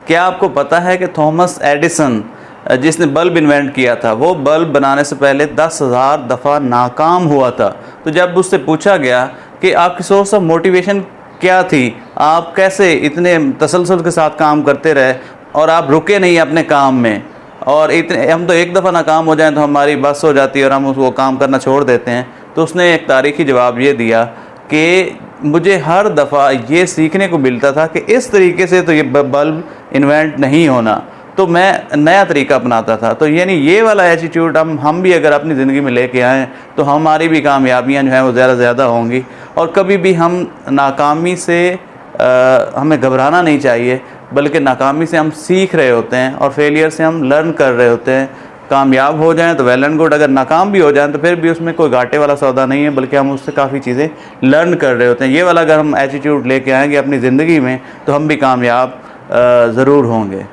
क्या आपको पता है कि थॉमस एडिसन जिसने बल्ब इन्वेंट किया था, वो बल्ब बनाने से पहले 10,000 दफ़ा नाकाम हुआ था। तो जब उससे पूछा गया कि आपकी सोर्स ऑफ मोटिवेशन क्या थी, आप कैसे इतने तसलसल के साथ काम करते रहे और आप रुके नहीं अपने काम में, और इतने हम तो एक दफ़ा नाकाम हो जाएं तो हमारी बस हो जाती है और हम वो काम करना छोड़ देते हैं। तो उसने एक तारीख़ी जवाब ये दिया कि मुझे हर दफ़ा ये सीखने को मिलता था कि इस तरीके से तो ये बल्ब इन्वेंट नहीं होना, तो मैं नया तरीका अपनाता था। तो यानी ये वाला एटीट्यूड हम भी अगर अपनी ज़िंदगी में लेके आएँ तो हमारी भी कामयाबियाँ जो हैं वो ज़्यादा होंगी। और कभी भी हम नाकामी से हमें घबराना नहीं चाहिए, बल्कि नाकामी से हम सीख रहे होते हैं और फेलियर से हम लर्न कर रहे होते हैं। कामयाब हो जाएं तो वेल एंड गुड, अगर नाकाम भी हो जाएं तो फिर भी उसमें कोई घाटे वाला सौदा नहीं है, बल्कि हम उससे काफ़ी चीज़ें लर्न कर रहे होते हैं। ये वाला अगर हम एटीट्यूड लेके आएंगे अपनी ज़िंदगी में तो हम भी कामयाब ज़रूर होंगे।